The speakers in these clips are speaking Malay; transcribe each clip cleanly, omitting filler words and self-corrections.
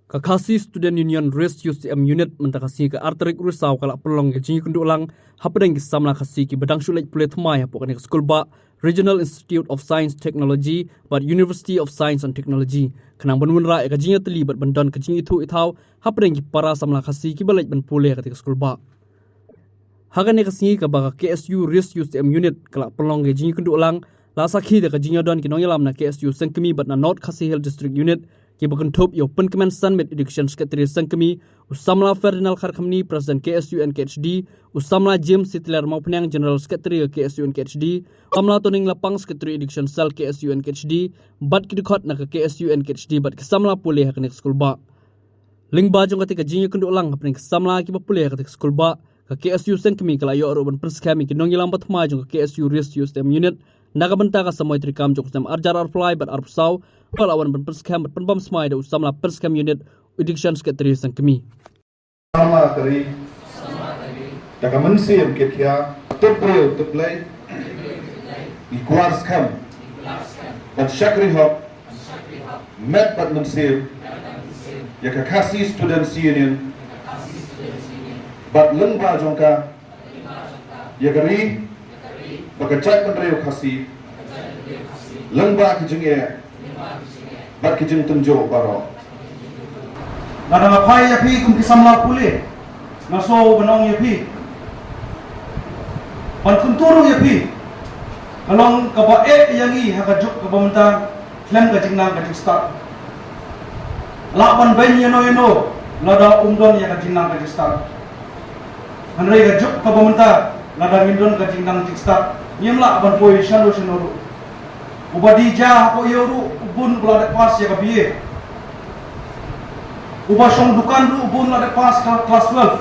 Kakasi Student Union Race UCM Unit mentakasi ke arterik rusau kalak pelong ke jingi kunduk lang hapadang ki samla kasi ki badang syulek pule thmai hapok ni school ba Regional Institute of Science Technology but University of Science and Technology kenang banun ra ka jingi teli bat bandan ke jingi thu ithau hapadang ki para samla kasi ki balai ban pule ka school ba hagan ni kasi ka ba KSU Race UCM Unit kalak pelong ke jingi kunduk lang la sakhi de ka jingi don ki nong yalam na KSU Sengkemi but na North Khasi Hill District Unit ki berkentup yo penkemen Sunmet Education Secretary Sengkemi usamla Ferdinand Kharkamni President KSU NKHD usamla James Sitler mau penang General Secretary KSU NKHD usamla Toning Lapang Secretary Education Cell KSU NKHD bat kidikot na KSU NKHD bat kesamla pulih ka school ba ling ba jong katika jingi kunduk lang hapning kesamla ki pulih ka school ba ka KSU Sengkemi kala yo ro ban perskami ki nong ilam bat ma jong KSU Race USM Unit naga benta ka samoy trikam jong sem arjar arfly bat arpsau palawan ban perskam bat penbam smai da usamla perskam unit education secretary Sengkemi sama tadi daga mensir ketia teple teple ikuar skam bat syakri hok met bat mensir ya Kakasi Students Union bat lengba jongka ya gari bakacak penreu khasi lengba kijenge bat kijeng tenjo baro nada ngapai ya pi kum kisamla pule naso banong ya pi pan kunturu ya pi along kabae yangi hakajuk kabamta klem ka jingnang ka start lapan ben yeno lada umdon ya ka jingnang ka start hanrei ka juk kabamta lada mindon ka jingnang start nyemla ban poi shalo shinoru ubadija ko yoru ubun blade pas ya ka biye uba song dukan du ubun lada pas kelas 12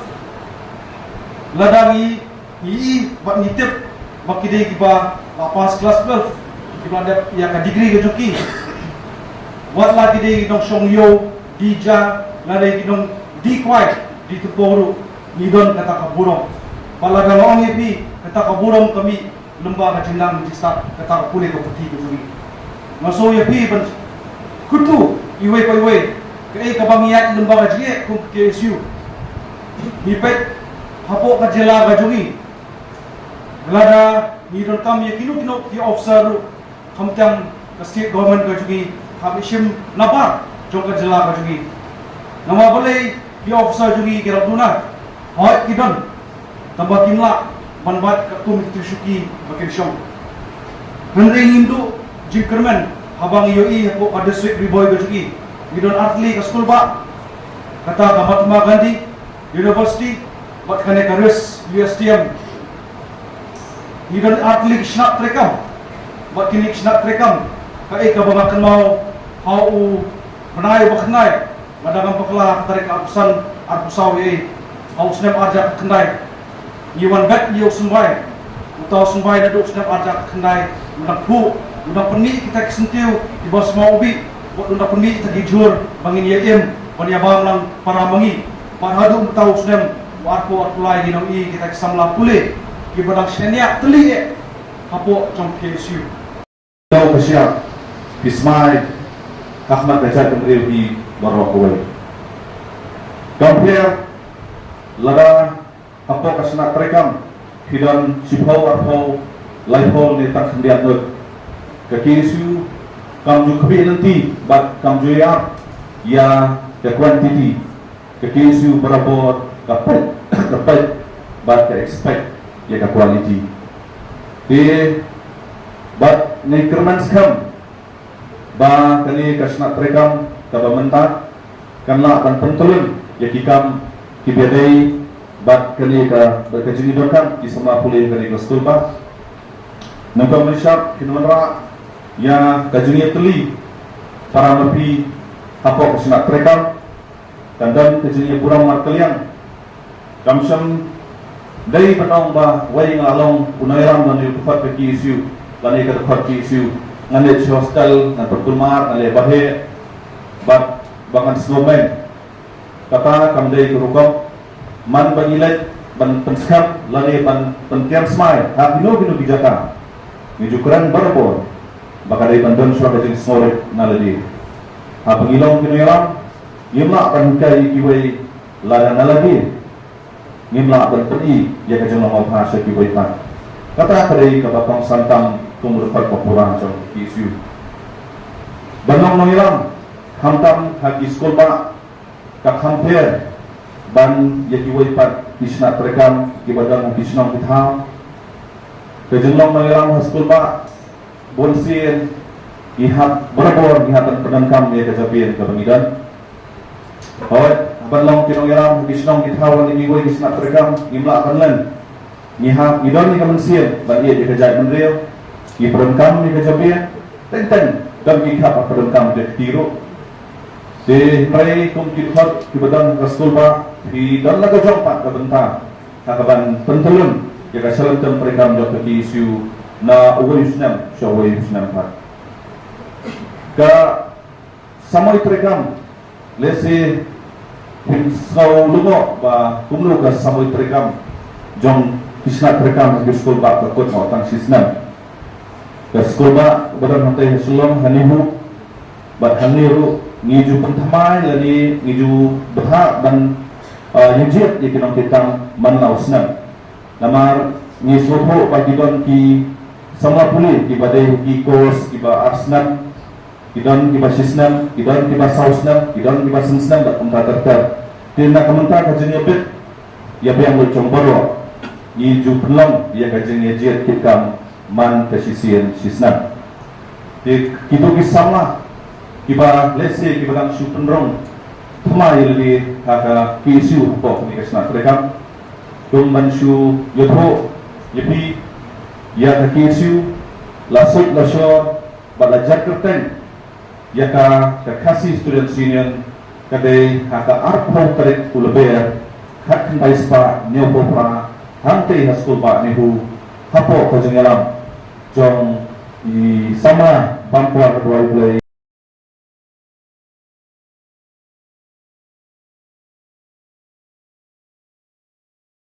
ladangi i bat nitip bakide kiba pas kelas 12 kiba ada ya ka degree ke joki wat lagi de dong song yo dija lada dong di kwai di tuporu nidon kata kaburong palaga long epi kata kaburong kami lembaga jindang jista kata pule ko peti ko juri maso epi ban kutu iwe ko iwe ke kabangiat lembaga jie ku KSU nipet hapo ka jela ga juri lada ni don kam ye kinu ki officer kamtang ka state government ga juri kami shim nabar jong ka jela ga juri nama boleh ki officer juri ki rabduna hoy kidon tambah kimla manbat katum tisuki bakin syong henry hindu jingkerman habang yoi hapo ada sweet riboy ga juri Gidon Artli ke school ba kata Mahatma Gandhi University bat kane karis USTM Gidon Artli kisnak trekam bat kini kisnak trekam kai ka bangakan mau hau menai baknai madagang pakla tarik apusan arpusau ye hau snem arja kendai yiwan bet yo sumbai utau sumbai dadu snem arja kendai menang bu menang peni kita kesentiu di bawah semua ubi buat unda pendi tergijur bangin YM bani abang lang para mangi parhadu tahu sedem warpo arpulai di nong i kita kesamla pule ki badang senia teli hapo trong KSU tahu kesia Ismail Ahmad Bajar Kemri di Marwakwe Gampir lada hapo kasna trekam hidan sibhau arpo laihol ni tak sendiat nur ke KSU kamu kebih nanti bat kamu ya ke quantity ke KSU berapa dapat bat ke expect ya ke quality di bat ni kerman skam ba kani kasna trekam ka mentak kanla akan pentulun ya kikam kibedai bat kani ka berkejini dokam di semua pulih kani ke school ba nangkau malaysia kinwanra ya kajuni teli para nabi apa kesenat trekam dan kajuni burang markeliang kamsam dari penong ba wai ngalong unairam dan yufat ke KSU lani ke dekat KSU ngane hostel na perkulmar ale bahe bat bangan snowman kata kamdai ke rukam man bangilet ban penskap lani ban penkiam smai ha bino bijaka nijukuran barbor baka dari pandon suara kecil sore naladi ha pangilong kinoyaram Ngimla akan kai kiwai ladana lagi. Ngimla akan pergi ya kajang nama bahasa kiwai pan. Kata kadai kabatong santam kumurpat papura jong isu. Banong mengilang hamtam hagi sekolah kak hampir ban ya kiwai pan isna terekam kibadang isnong kita. Kajang mengilang sekolah bonsin ihat berbor ihatan penangkam ya kejabian kebangidan. Hoy, balong kinongiram gisnong githawan ni migoy gisna terekam ngimla akan len. Ngiha idon ni kamansian ban iya dikajai menril gi perengkam ni kejabian tenten dan gikap perengkam de tiro. De pray kum kithat ki badang rasul ba di dan laga jompat ka bentang kakaban pentelun ya kasalan tem perengkam jok ki isu na uway usnam syaway usnam pat. Ka samay terekam lesi sau lungo ba kumnu ka samui terekam jong kisna terekam di skol ba ka kot mau tang sisnam ka skol ba badan hantai sulong hanihu bat haniru ngiju pentamai lani ngiju beha dan yujit di kinong kitang manlau snam lamar ngisuho pagi don ki sama puli ki badai ki kos ki ba arsnam Idon kiba sisnam, idon kiba sausnam, idon kiba sensnam tak kumta terter. Tina kementar kajian yabit, yabi yang bercong baro. Ni ju pelong dia kajian yajir kikam man kesisian sisnam. Di kitu kisama kiba lesi kiba lang su penrong. Thama lebih haka kisu pok ni kesna terekam. Tum mansu yotho yabi ya kisu lasuk lasor balajar kerten. Yaka kasih student union kadai haka arpo tarik ulber hak kendai spa nyopo pra hantai haskul ba nehu hapo ko jengalam jong i sama bampuar dua